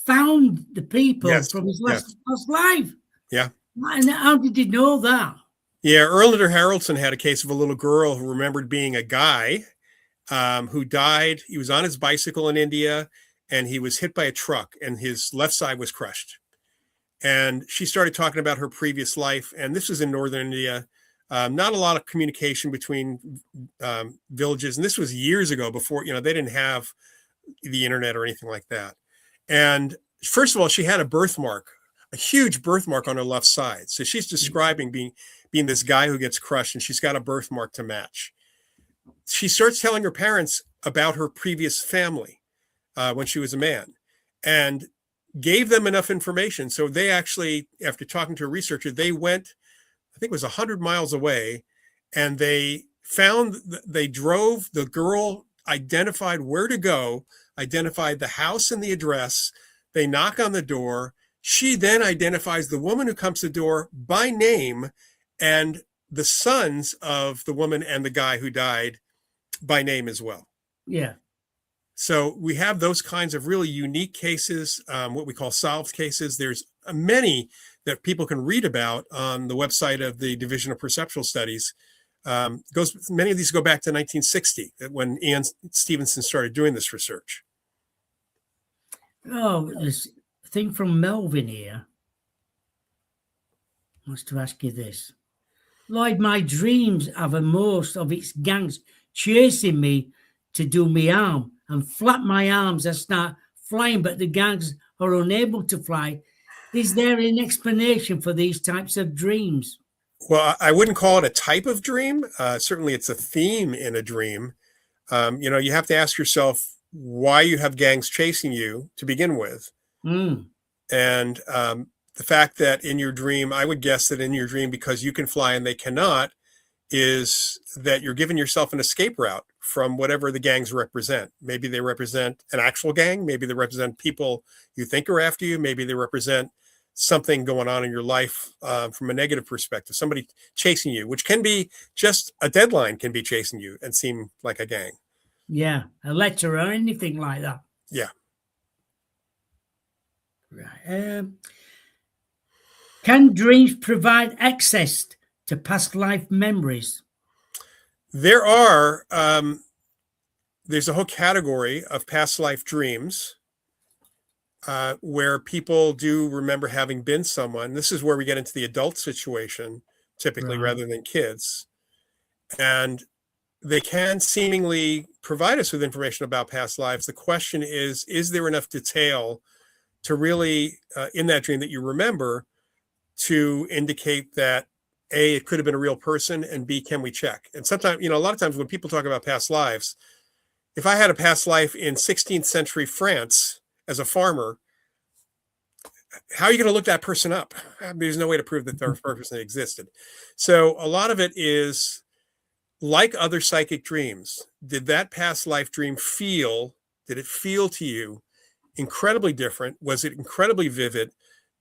found the people from his past life. Yeah. And how did he know that? Yeah, Erlander Haraldsson had a case of a little girl who remembered being a guy who died. He was on his bicycle in India, and he was hit by a truck, and his left side was crushed. And she started talking about her previous life, and this was in northern India. Not a lot of communication between villages, and this was years ago before, they didn't have the internet or anything like that. And first of all, she had a birthmark, a huge birthmark on her left side. So she's describing being this guy who gets crushed, and she's got a birthmark to match. She starts telling her parents about her previous family when she was a man, and gave them enough information. So they actually, after talking to a researcher, they went, I think it was 100 miles away, and they drove, the girl identified where to go, identified the house and the address. They knock on the door. She then identifies the woman who comes to the door by name, and the sons of the woman and the guy who died by name as well. Yeah. So we have those kinds of really unique cases, what we call solved cases. There's many that people can read about on the website of the Division of Perceptual Studies. Many of these go back to 1960 when Ian Stevenson started doing this research. Oh, there's a thing from Melvin here. Wants to ask you this. Lloyd, my dreams have a most of its gangs chasing me to do me harm and flap my arms. I start flying, but the gangs are unable to fly. Is there an explanation for these types of dreams? Well, I wouldn't call it a type of dream. Certainly, it's a theme in a dream. You have to ask yourself why you have gangs chasing you to begin with. Mm. And the fact that in your dream, I would guess that in your dream, because you can fly and they cannot, is that you're giving yourself an escape route from whatever the gangs represent. Maybe they represent an actual gang. Maybe they represent people you think are after you. Maybe they represent something going on in your life from a negative perspective, somebody chasing you, which can be just a deadline can be chasing you and seem like a gang. Yeah, a letter or anything like that. Yeah. Right. Can dreams provide access to past life memories? There are, there's a whole category of past life dreams where people do remember having been someone. This is where we get into the adult situation, typically, Right. rather than kids. And they can seemingly provide us with information about past lives. The question is there enough detail to really, in that dream that you remember, to indicate that A, it could have been a real person, and B, can we check? And sometimes, a lot of times when people talk about past lives, if I had a past life in 16th century France as a farmer, how are you going to look that person up? There's no way to prove that the person existed. So a lot of it is like other psychic dreams. Did that past life dream did it feel to you incredibly different? Was it incredibly vivid?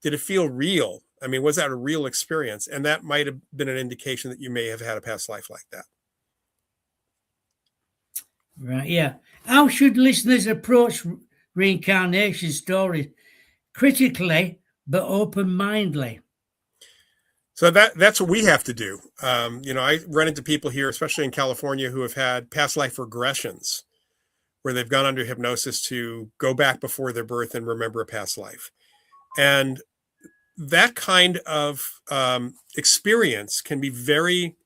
Did it feel real? I mean, was that a real experience? And that might have been an indication that you may have had a past life like that. Right, yeah. How should listeners approach reincarnation stories? Critically, but open-mindedly? So that's what we have to do. I run into people here, especially in California, who have had past life regressions where they've gone under hypnosis to go back before their birth and remember a past life. And that kind of experience can be very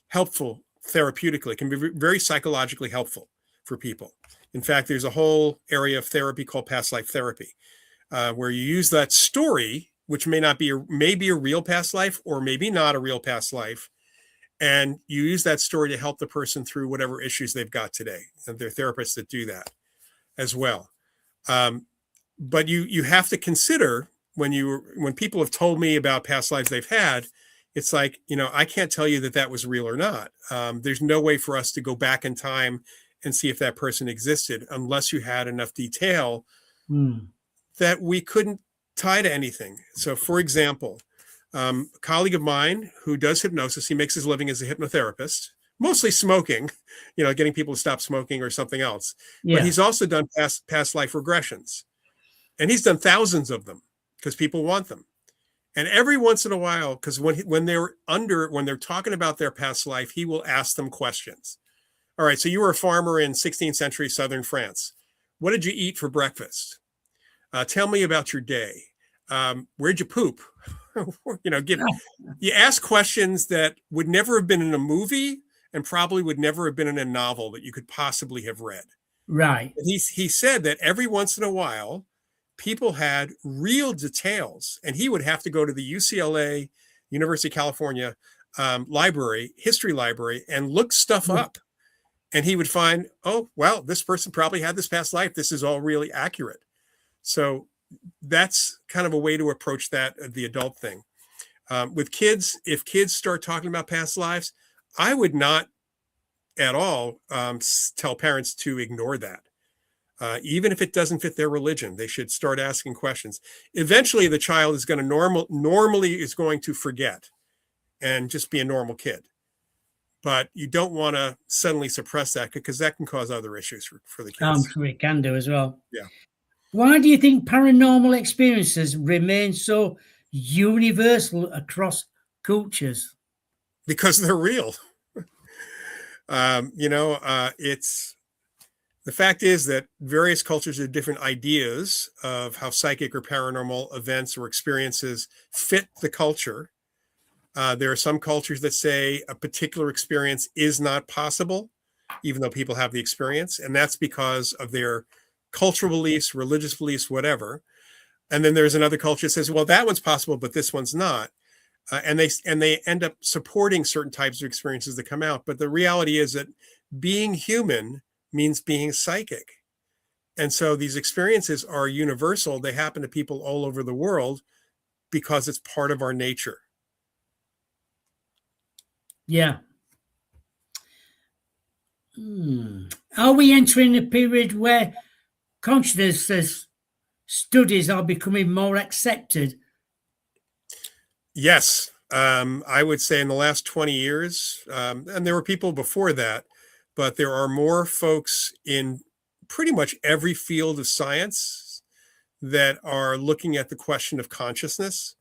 helpful therapeutically, can be very psychologically helpful for people. In fact, there's a whole area of therapy called past life therapy, where you use that story, which may be a real past life or maybe not a real past life, and you use that story to help the person through whatever issues they've got today. And there are therapists that do that as well. But you have to consider when people have told me about past lives they've had, it's like, I can't tell you that was real or not. There's no way for us to go back in time and see if that person existed unless you had enough detail that we couldn't tie to anything. So, for example, a colleague of mine who does hypnosis, he makes his living as a hypnotherapist, mostly smoking, getting people to stop smoking or something else. Yeah. But he's also done past life regressions, and he's done thousands of them because people want them. And every once in a while, because when they're talking about their past life, he will ask them questions. All right, so you were a farmer in 16th century southern France. What did you eat for breakfast? Tell me about your day. Where'd you poop? You ask questions that would never have been in a movie and probably would never have been in a novel that you could possibly have read. Right. And he said that every once in a while, people had real details, and he would have to go to the UCLA, University of California history library, and look stuff up. And he would find, oh, well, this person probably had this past life. This is all really accurate. So that's kind of a way to approach that, the adult thing. With kids, if kids start talking about past lives, I would not at all tell parents to ignore that. Even if it doesn't fit their religion, they should start asking questions. Eventually, the child is going to normally is going to forget and just be a normal kid. But you don't want to suddenly suppress that because that can cause other issues for the kids. I'm sure it can do as well. Yeah. Why do you think paranormal experiences remain so universal across cultures? Because they're real. It's the fact is that various cultures have different ideas of how psychic or paranormal events or experiences fit the culture. There are some cultures that say a particular experience is not possible, even though people have the experience, and that's because of their cultural beliefs, religious beliefs, whatever. And then there's another culture that says, well, that one's possible, but this one's not. And they end up supporting certain types of experiences that come out. But the reality is that being human means being psychic. And so these experiences are universal. They happen to people all over the world because it's part of our nature. Yeah. Are we entering a period where consciousness studies are becoming more accepted? Yes. I would say in the last 20 years, and there were people before that, but there are more folks in pretty much every field of science that are looking at the question of consciousness.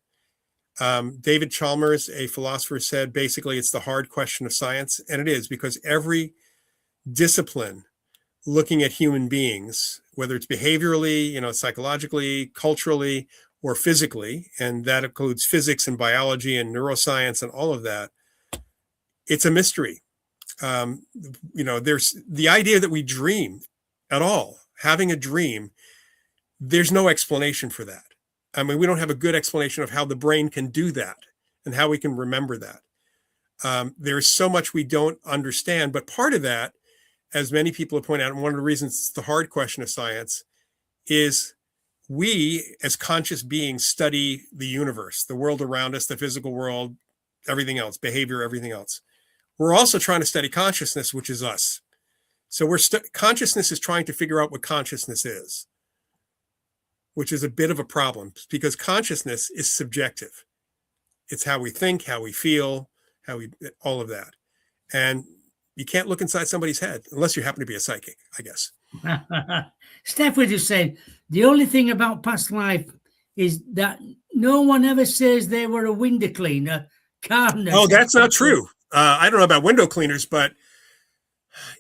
David Chalmers, a philosopher, said basically it's the hard question of science, and it is, because every discipline looking at human beings, whether it's behaviorally, psychologically, culturally, or physically, and that includes physics and biology and neuroscience and all of that, it's a mystery. There's the idea that we dream at all, having a dream, there's no explanation for that. I mean, we don't have a good explanation of how the brain can do that and how we can remember that. There's so much we don't understand, but part of that, as many people have pointed out, and one of the reasons it's the hard question of science, is we as conscious beings study the universe, the world around us, the physical world, everything else, behavior, everything else. We're also trying to study consciousness, which is us. So consciousness is trying to figure out what consciousness is, which is a bit of a problem because consciousness is subjective. It's how we think, how we feel, all of that. And you can't look inside somebody's head unless you happen to be a psychic, I guess. Steph would have said, the only thing about past life is that no one ever says they were a window cleaner. Oh, that's not true. I don't know about window cleaners, but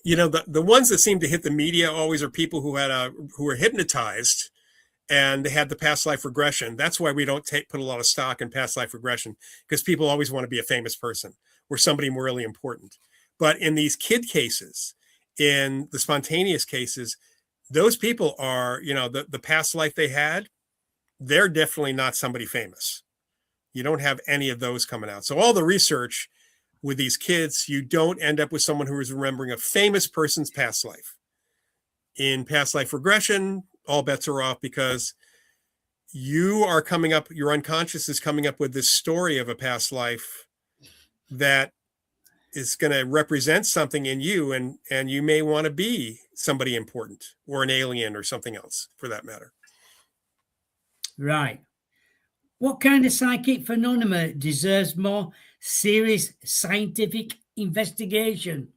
the ones that seem to hit the media always are people who were hypnotized and they had the past life regression. That's why we don't put a lot of stock in past life regression, because people always want to be a famous person or somebody really important. But in these kid cases, in the spontaneous cases, those people are, the past life they had, they're definitely not somebody famous. You don't have any of those coming out. So all the research with these kids, you don't end up with someone who is remembering a famous person's past life. In past life regression, all bets are off because you are coming up, your unconscious is coming up with this story of a past life that is going to represent something in you, and you may want to be somebody important or an alien or something else for that matter. Right. What kind of psychic phenomena deserves more serious scientific investigation?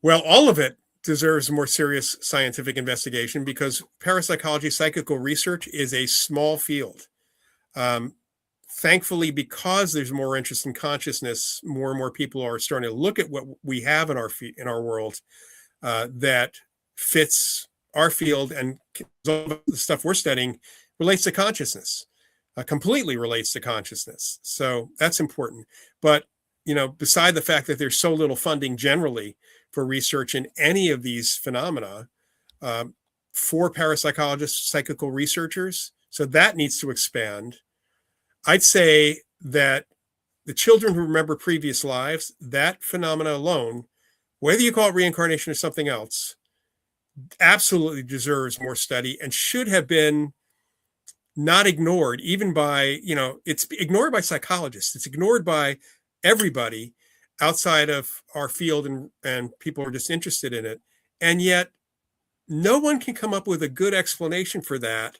Well, all of it deserves more serious scientific investigation because parapsychology, psychical research is a small field. Thankfully, because there's more interest in consciousness, more and more people are starting to look at what we have in our world that fits our field, and all the stuff we're studying relates to consciousness, completely relates to consciousness. So that's important. But beside the fact that there's so little funding generally for research in any of these phenomena for parapsychologists, psychical researchers, so that needs to expand. I'd say that the children who remember previous lives, that phenomena alone, whether you call it reincarnation or something else, absolutely deserves more study and should have been not ignored, even by, it's ignored by psychologists. It's ignored by everybody outside of our field, and people are just interested in it. And yet no one can come up with a good explanation for that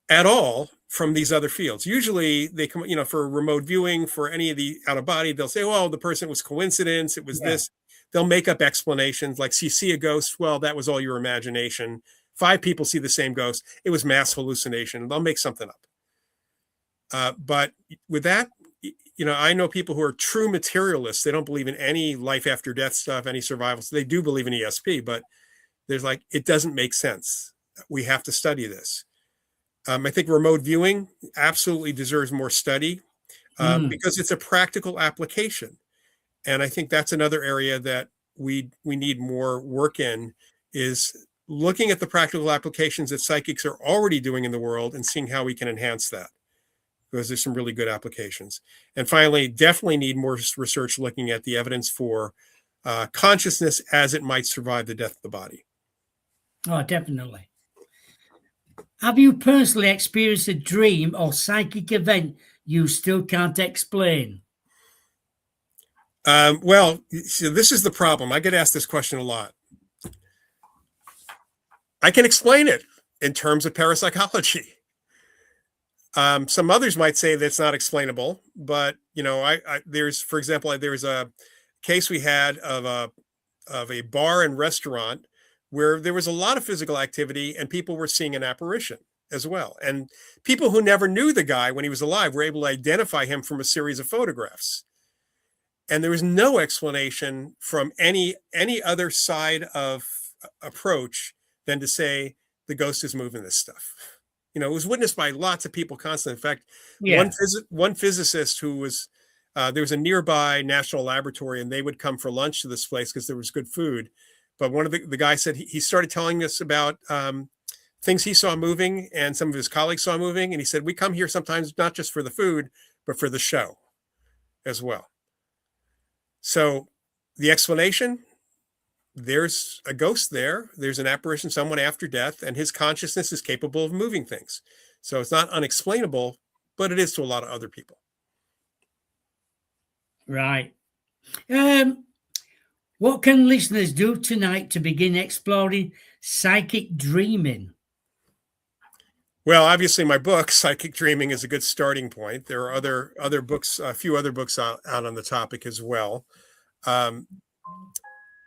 at all from these other fields. Usually they come, for remote viewing, for any of the out of body, they'll say, well, the person was coincidence. It was this. They'll make up explanations like, you see a ghost. Well, that was all your imagination. 5 people see the same ghost. It was mass hallucination. They'll make something up. But with that, I know people who are true materialists. They don't believe in any life after death stuff, any survival. So they do believe in ESP, but there's like, it doesn't make sense. We have to study this. I think remote viewing absolutely deserves more study because it's a practical application. And I think that's another area that we need more work in, is looking at the practical applications that psychics are already doing in the world and seeing how we can enhance that, because there's some really good applications. And finally, definitely need more research looking at the evidence for consciousness as it might survive the death of the body. Oh, definitely. Have you personally experienced a dream or psychic event you still can't explain? Well, so this is the problem. I get asked this question a lot. I can explain it in terms of parapsychology. Some others might say that's not explainable, but there's, for example, there's a case we had of a bar and restaurant where there was a lot of physical activity and people were seeing an apparition as well. And people who never knew the guy when he was alive were able to identify him from a series of photographs. And there was no explanation from any other side of approach than to say the ghost is moving this stuff. It was witnessed by lots of people constantly. In fact, one physicist who was, there was a nearby national laboratory and they would come for lunch to this place because there was good food. But one of the guys said he started telling us about things he saw moving and some of his colleagues saw moving. And he said, we come here sometimes not just for the food, but for the show as well. So the explanation, there's a ghost there. There's an apparition, someone after death, and his consciousness is capable of moving things. So it's not unexplainable, but it is to a lot of other people. Right. What can listeners do tonight to begin exploring psychic dreaming? Well, obviously, my book, Psychic Dreaming, is a good starting point. There are other books, a few other books out on the topic as well.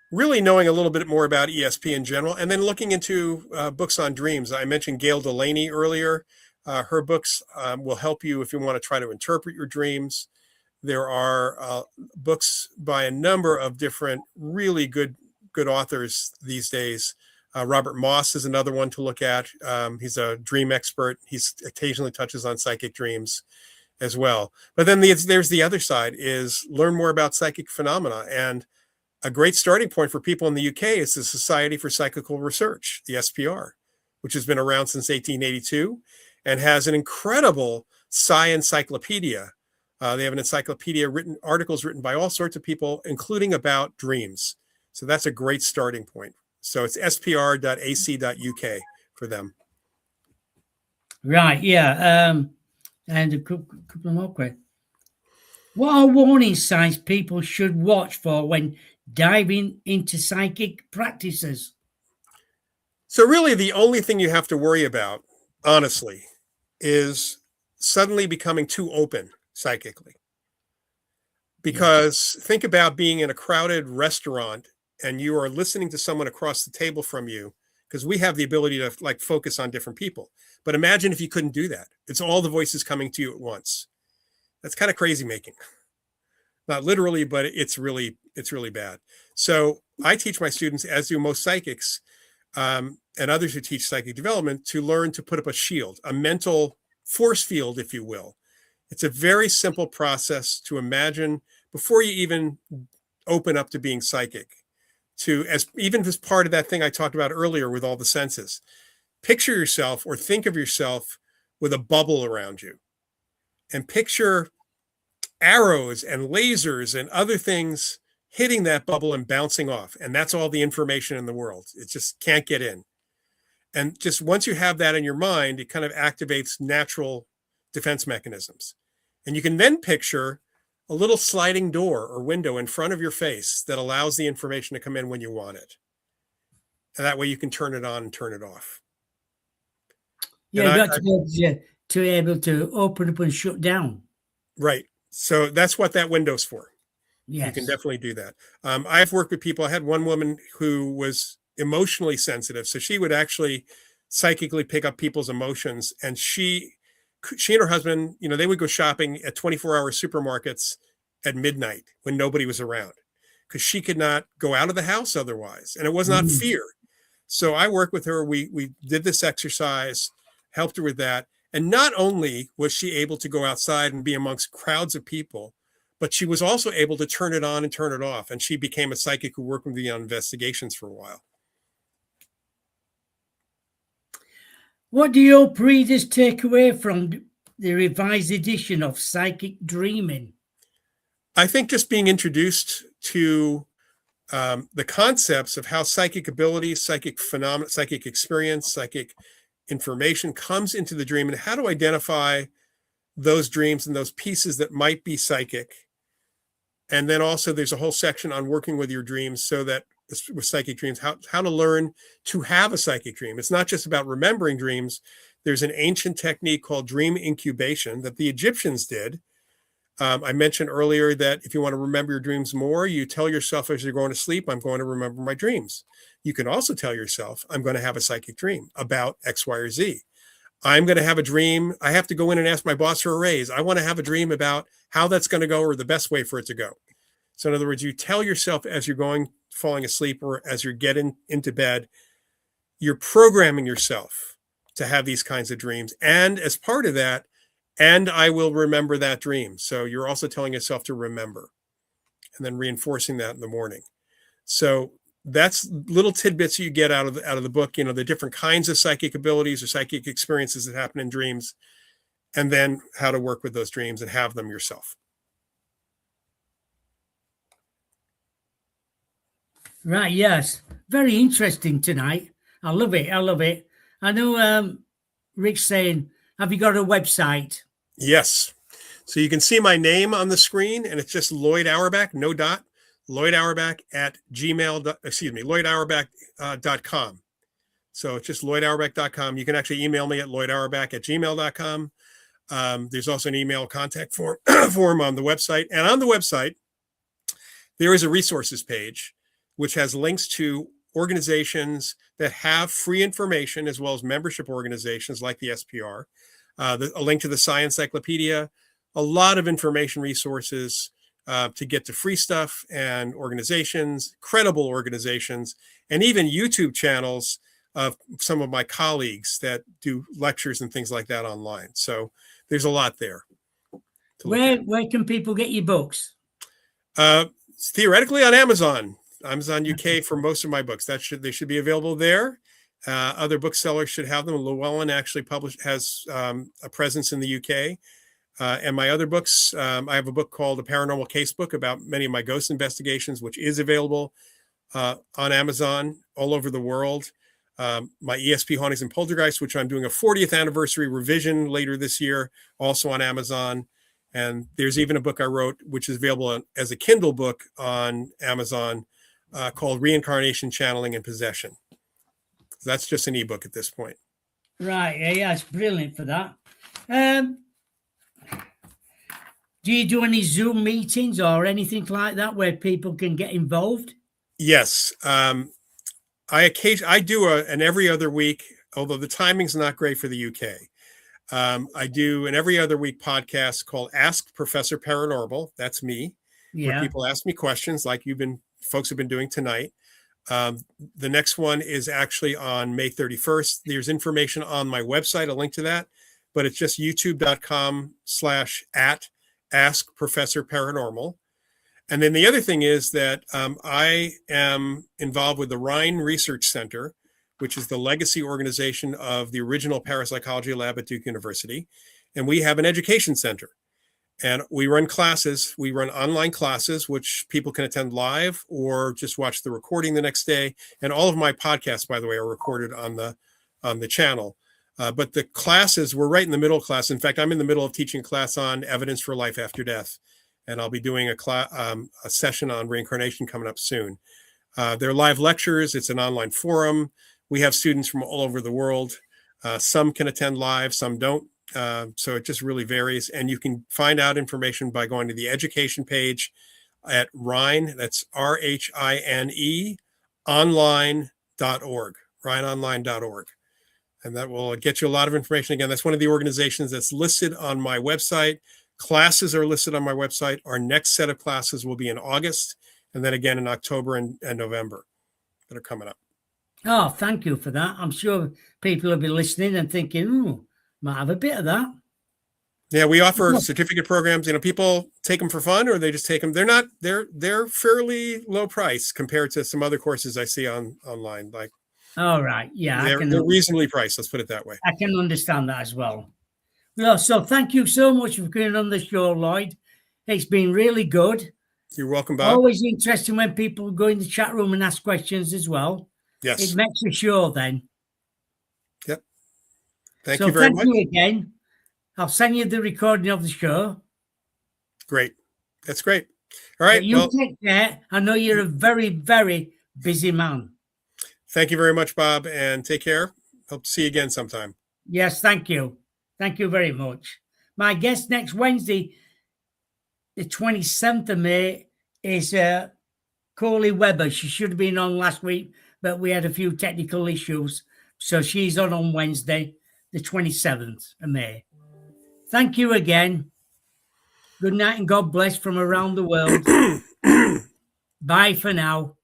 Really knowing a little bit more about ESP in general, and then looking into books on dreams. I mentioned Gail Delaney earlier. Her books will help you if you want to try to interpret your dreams. There are books by a number of different really good authors these days. Robert Moss is another one to look at. He's a dream expert. He occasionally touches on psychic dreams as well. But then there's the other side, is learn more about psychic phenomena. And a great starting point for people in the UK is the Society for Psychical Research, the SPR, which has been around since 1882 and has an incredible encyclopedia. They have an encyclopedia, articles written by all sorts of people, including about dreams. So that's a great starting point. So it's spr.ac.uk for them. Right, yeah. And a couple more questions. What are warning signs people should watch for when diving into psychic practices? So really the only thing you have to worry about, honestly, is suddenly becoming too open psychically. Because think about being in a crowded restaurant and you are listening to someone across the table from you, because we have the ability to like focus on different people. But imagine if you couldn't do that. It's all the voices coming to you at once. That's kind of crazy making. Not literally, but it's really bad. So I teach my students, as do most psychics, and others who teach psychic development, to learn to put up a shield, a mental force field, if you will. It's a very simple process to imagine before you even open up to being psychic. Even as part of that thing I talked about earlier with all the senses, picture yourself or think of yourself with a bubble around you, and picture arrows and lasers and other things hitting that bubble and bouncing off. And that's all the information in the world. It just can't get in. And just once you have that in your mind, it kind of activates natural defense mechanisms. And you can then picture a little sliding door or window in front of your face that allows the information to come in when you want it. And that way you can turn it on and turn it off. Yeah, you got to be able to open up and shut down. Right. So that's what that window's for. Yes. You can definitely do that. I've worked with people. I had one woman who was emotionally sensitive. So she would actually psychically pick up people's emotions, and she she and her husband, they would go shopping at 24-hour supermarkets at midnight when nobody was around, because she could not go out of the house otherwise. And it was not fear. So I worked with her. We did this exercise, helped her with that. And not only was she able to go outside and be amongst crowds of people, but she was also able to turn it on and turn it off. And she became a psychic who worked with me on investigations for a while. What do your readers take away from the revised edition of Psychic Dreaming? I think just being introduced to the concepts of how psychic ability, psychic phenomena, psychic experience, psychic information comes into the dream, and how to identify those dreams and those pieces that might be psychic. And then also there's a whole section on working with your dreams, so that with psychic dreams, how to learn to have a psychic dream. It's not just about remembering dreams. There's an ancient technique called dream incubation that the Egyptians did. I mentioned earlier that if you want to remember your dreams more, you tell yourself as you're going to sleep, I'm going to remember my dreams. You can also tell yourself, I'm going to have a psychic dream about X, Y, or Z. I'm going to have a dream. I have to go in and ask my boss for a raise. I want to have a dream about how that's going to go, or the best way for it to go. So in other words, you tell yourself as you're falling asleep, or as you're getting into bed, you're programming yourself to have these kinds of dreams. And as part of that, and I will remember that dream. So you're also telling yourself to remember, and then reinforcing that in the morning. So that's little tidbits you get out of the book, the different kinds of psychic abilities or psychic experiences that happen in dreams, and then how to work with those dreams and have them yourself. Right, yes. Very interesting tonight. I love it. I know Rick's saying, have you got a website? Yes. So you can see my name on the screen, and it's just Loyd Auerbach, no dot, Loyd Auerbach at LloydAuerbach.com. So it's just LloydAuerbach.com. You can actually email me at LloydAuerbach@gmail.com. There's also an email contact form on the website. And on the website, there is a resources page, which has links to organizations that have free information, as well as membership organizations like the SPR, a link to the Science Encyclopedia, a lot of information resources to get to free stuff, and organizations, credible organizations, and even YouTube channels of some of my colleagues that do lectures and things like that online. So there's a lot there. Where can people get your books? Theoretically on Amazon UK for most of my books. They should be available there. Other booksellers should have them. Llewellyn actually has a presence in the UK. And my other books, I have a book called A Paranormal Casebook about many of my ghost investigations, which is available on Amazon all over the world. My ESP Hauntings and Poltergeists, which I'm doing a 40th anniversary revision later this year, also on Amazon. And there's even a book I wrote, which is available as a Kindle book on Amazon, called Reincarnation, Channeling, and Possession. That's just an ebook at this point. Right. Yeah, it's brilliant for that. Do you do any Zoom meetings or anything like that where people can get involved? Yes. I do an every other week, although the timing's not great for the UK. I do an every other week podcast called Ask Professor Paranormal. That's me. Yeah. Where people ask me questions like folks have been doing tonight. The next one is actually on May 31st. There's information on my website, a link to that, but it's just youtube.com/@Ask Professor Paranormal. And then the other thing is that I am involved with the Rhine Research Center, which is the legacy organization of the original parapsychology lab at Duke University. And we have an education center. And we run classes. We run online classes, which people can attend live or just watch the recording the next day. And all of my podcasts, by the way, are recorded on the channel. But the classes, we're right in the middle of class. In fact, I'm in the middle of teaching a class on evidence for life after death. And I'll be doing a session on reincarnation coming up soon. They're live lectures. It's an online forum. We have students from all over the world. Some can attend live, some don't. So it just really varies. And you can find out information by going to the education page at Rhine, that's RHINE, online.org, rhineonline.org. and that will get you a lot of information. Again, that's one of the organizations that's listed on my website. Classes are listed on my website. Our next set of classes will be in August, and then again in October and November that are coming up. Oh, thank you for that. I'm sure people will be listening and thinking, "Ooh, might have a bit of that." Yeah, we offer certificate programs. People take them for fun, or they just take them. They're fairly low price compared to some other courses I see online. Like, all right, yeah, they're reasonably priced. Let's put it that way. I can understand that as well. Well, so thank you so much for coming on the show, Loyd. It's been really good. You're welcome, Bob. Always interesting when people go in the chat room and ask questions as well. Yes. It makes the show then. Yep. Thank you very much. Thank you again. I'll send you the recording of the show. Great. That's great. All right. You take care. I know you're a very, very busy man. Thank you very much, Bob, and take care. Hope to see you again sometime. Yes, thank you. Thank you very much. My guest next Wednesday, the 27th of May, is Coley Webber. She should have been on last week, but we had a few technical issues. So she's on Wednesday, the 27th of May. Thank you again. Good night and God bless from around the world. Bye for now.